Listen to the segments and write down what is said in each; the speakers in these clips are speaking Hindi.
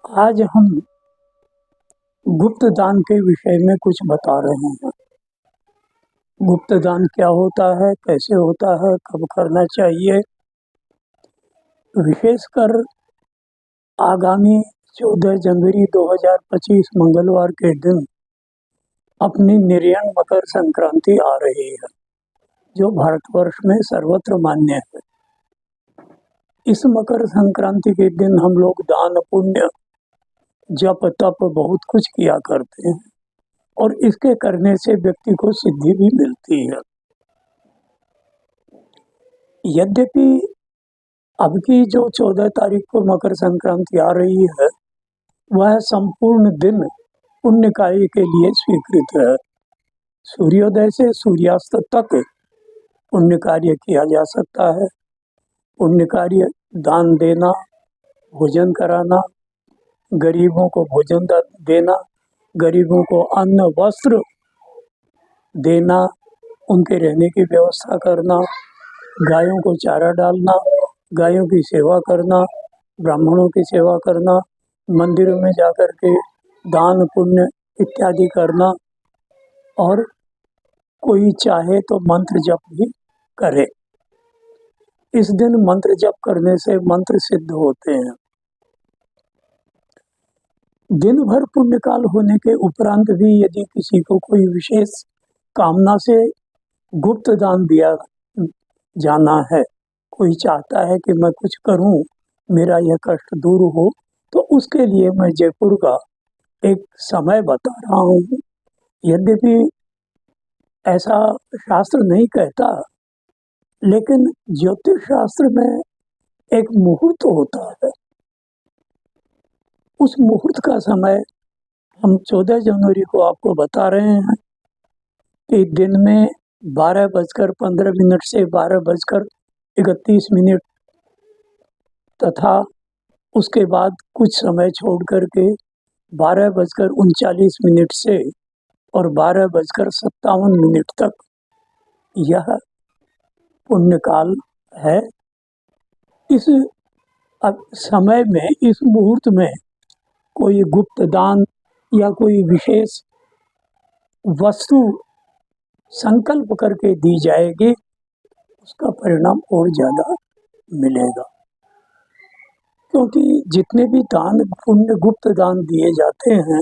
आज हम गुप्त दान के विषय में कुछ बता रहे हैं। गुप्त दान क्या होता है, कैसे होता है, कब करना चाहिए। विशेषकर आगामी 14 जनवरी 2025 मंगलवार के दिन अपनी निर्यण मकर संक्रांति आ रही है, जो भारतवर्ष में सर्वत्र मान्य है। इस मकर संक्रांति के दिन हम लोग दान पुण्य जप तप बहुत कुछ किया करते हैं और इसके करने से व्यक्ति को सिद्धि भी मिलती है। यद्यपि अब की जो 14 तारीख को मकर संक्रांति आ रही है, वह संपूर्ण दिन पुण्य कार्य के लिए स्वीकृत है। सूर्योदय से सूर्यास्त तक पुण्य कार्य किया जा सकता है। पुण्य कार्य दान देना, भोजन कराना, गरीबों को भोजन देना, गरीबों को अन्न वस्त्र देना, उनके रहने की व्यवस्था करना, गायों को चारा डालना, गायों की सेवा करना, ब्राह्मणों की सेवा करना, मंदिरों में जाकर के दान पुण्य इत्यादि करना, और कोई चाहे तो मंत्र जप भी करे। इस दिन मंत्र जप करने से मंत्र सिद्ध होते हैं। दिन भर पुण्यकाल होने के उपरांत भी यदि किसी को कोई विशेष कामना से गुप्त दान दिया जाना है, कोई चाहता है कि मैं कुछ करूं, मेरा यह कष्ट दूर हो, तो उसके लिए मैं जयपुर का एक समय बता रहा हूं। यद्यपि ऐसा शास्त्र नहीं कहता, लेकिन ज्योतिष शास्त्र में एक मुहूर्त होता है। उस मुहूर्त का समय हम 14 जनवरी को आपको बता रहे हैं कि दिन में 12:15 से 12:31 तथा उसके बाद कुछ समय छोड़ करके 12:39 से और 12:57 तक यह पुण्यकाल है। इस समय में, इस मुहूर्त में कोई गुप्त दान या कोई विशेष वस्तु संकल्प करके दी जाएगी, उसका परिणाम और ज़्यादा मिलेगा। क्योंकि जितने भी दान पुण्य गुप्त दान दिए जाते हैं,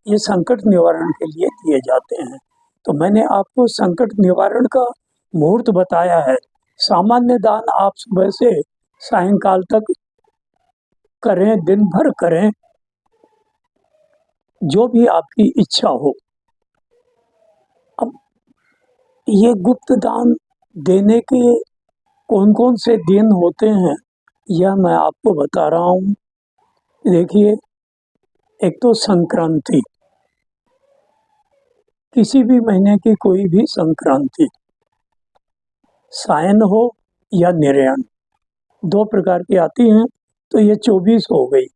ये संकट निवारण के लिए दिए जाते हैं। तो मैंने आपको संकट निवारण का मुहूर्त बताया है। सामान्य दान आप सुबह से सायंकाल तक करें, दिन भर करें, जो भी आपकी इच्छा हो। अब ये गुप्त दान देने के कौन कौन से दिन होते हैं, यह मैं आपको बता रहा हूँ। देखिए, एक तो संक्रांति, किसी भी महीने की कोई भी संक्रांति, सायन हो या निर्यण, 2 प्रकार की आती हैं, तो ये 24 हो गई।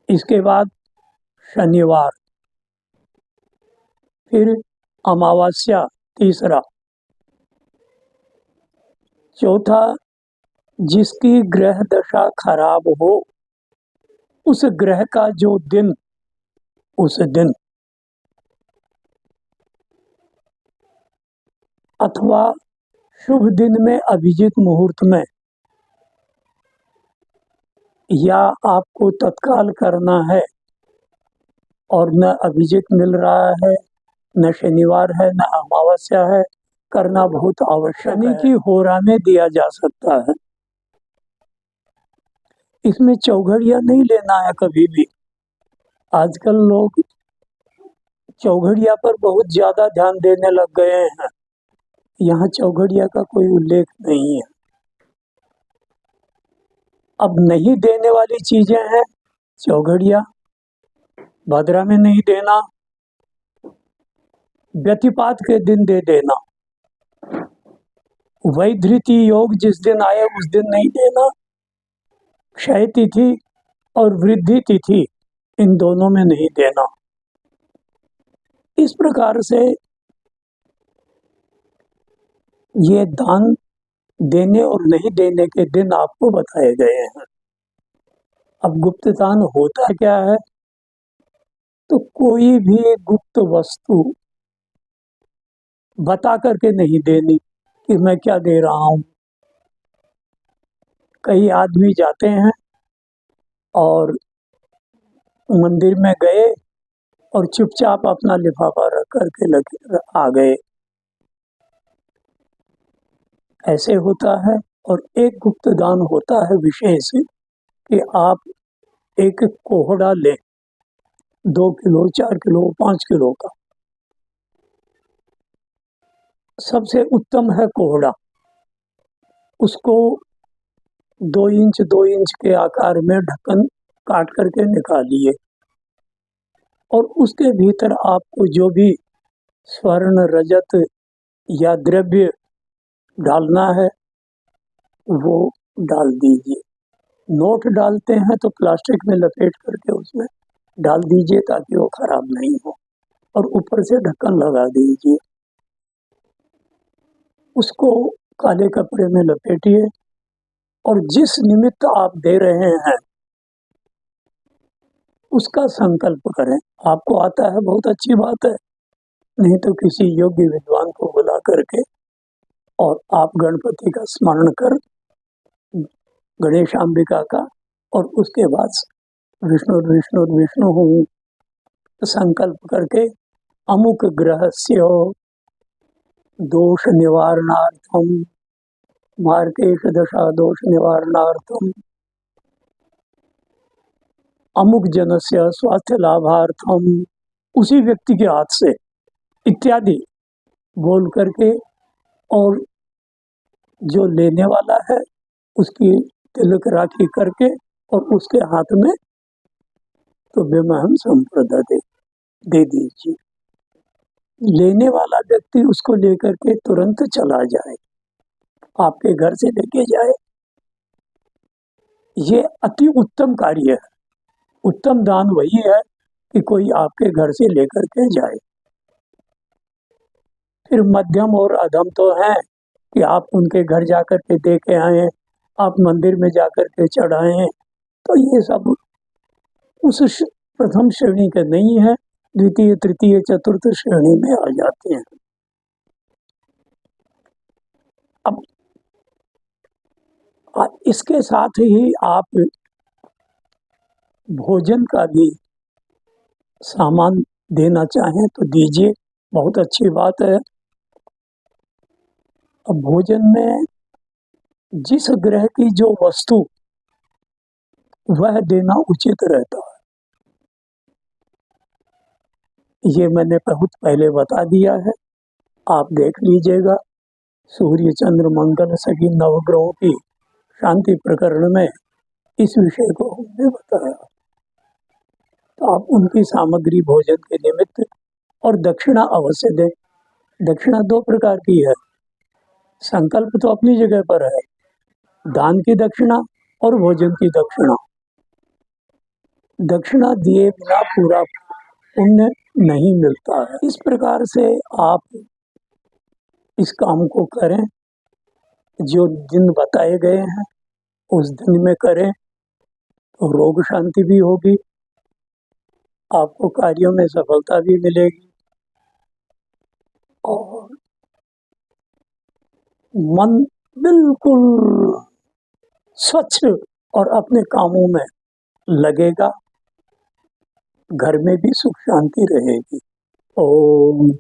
इसके बाद शनिवार, फिर अमावस्या तीसरा, चौथा जिसकी ग्रह दशा खराब हो, उस ग्रह का जो दिन, उस दिन, अथवा शुभ दिन में अभिजीत मुहूर्त में, या आपको तत्काल करना है और न अभिजीत मिल रहा है, न शनिवार है, न अमावस्या है, करना बहुत आवश्यक है। की होरा में दिया जा सकता है। इसमें चौघड़िया नहीं लेना है कभी भी। आजकल लोग चौघड़िया पर बहुत ज्यादा ध्यान देने लग गए हैं। यहाँ चौघड़िया का कोई उल्लेख नहीं है। अब नहीं देने वाली चीजें हैं चौघड़िया, भद्रा में नहीं देना, व्यतिपात के दिन दे देना, वैधृति योग जिस दिन आए उस दिन नहीं देना, क्षय तिथि और वृद्धि तिथि इन दोनों में नहीं देना। इस प्रकार से ये दान देने और नहीं देने के दिन आपको बताए गए हैं। अब गुप्त दान होता क्या है? तो कोई भी गुप्त वस्तु बता करके नहीं देनी कि मैं क्या दे रहा हूँ। कई आदमी जाते हैं और मंदिर में गए और चुपचाप अपना लिफाफा रख करके लगे आ गए, ऐसे होता है। और एक गुप्त दान होता है विशेष कि आप एक कोहड़ा लें, 2 किलो, 4 किलो, 5 किलो का। सबसे उत्तम है कोहड़ा। उसको 2 इंच 2 इंच के आकार में ढक्कन काट करके निकालिए और उसके भीतर आपको जो भी स्वर्ण, रजत या द्रव्य डालना है वो डाल दीजिए। नोट डालते हैं तो प्लास्टिक में लपेट करके उसमें डाल दीजिए ताकि वो खराब नहीं हो, और ऊपर से ढक्कन लगा दीजिए। उसको काले कपड़े में लपेटिए और जिस निमित्त आप दे रहे हैं उसका संकल्प करें। आपको आता है, बहुत अच्छी बात है, नहीं तो किसी योग्य विद्वान को बुला करके और आप गणपति का स्मरण कर, गणेशांबिका का, और उसके बाद विष्णु विष्णु विष्णु हूँ संकल्प करके अमुक ग्रहस्य दोष निवारणार्थम, मार्केश दशा दोष निवारणार्थम, अमुक जनस्य स्वास्थ्य लाभार्थम, उसी व्यक्ति के हाथ से इत्यादि बोल करके, और जो लेने वाला है उसकी तिलक राखी करके और उसके हाथ में तो विमहम संप्रदा दे दीजिए। लेने वाला व्यक्ति उसको लेकर के तुरंत चला जाए, आपके घर से लेके जाए। ये अति उत्तम कार्य है। उत्तम दान वही है कि कोई आपके घर से लेकर के जाए। फिर मध्यम और अधम तो है कि आप उनके घर जाकर के दे के आए, आप मंदिर में जाकर के चढ़ाएं, तो ये सब उस प्रथम श्रेणी के नहीं है, द्वितीय तृतीय चतुर्थ श्रेणी में आ जाते हैं। अब इसके साथ ही आप भोजन का भी सामान देना चाहें तो दीजिए, बहुत अच्छी बात है। अब भोजन में जिस ग्रह की जो वस्तु वह देना उचित रहता है, ये मैंने बहुत पहले बता दिया है, आप देख लीजिएगा। सूर्य चंद्र मंगल सभी नवग्रहों की शांति प्रकरण में इस विषय को हमने बताया। तो आप उनकी सामग्री भोजन के निमित्त और दक्षिणा अवश्य दें। दक्षिणा 2 प्रकार की है, संकल्प तो अपनी जगह पर है, दान की दक्षिणा और भोजन की दक्षिणा। दक्षिणा दिए बिना पूरा पुण्य नहीं मिलता है। इस प्रकार से आप इस काम को करें, जो दिन बताए गए हैं उस दिन में करें तो रोग शांति भी होगी, आपको कार्यों में सफलता भी मिलेगी और मन बिल्कुल स्वच्छ और अपने कामों में लगेगा, घर में भी सुख शांति रहेगी। ओम।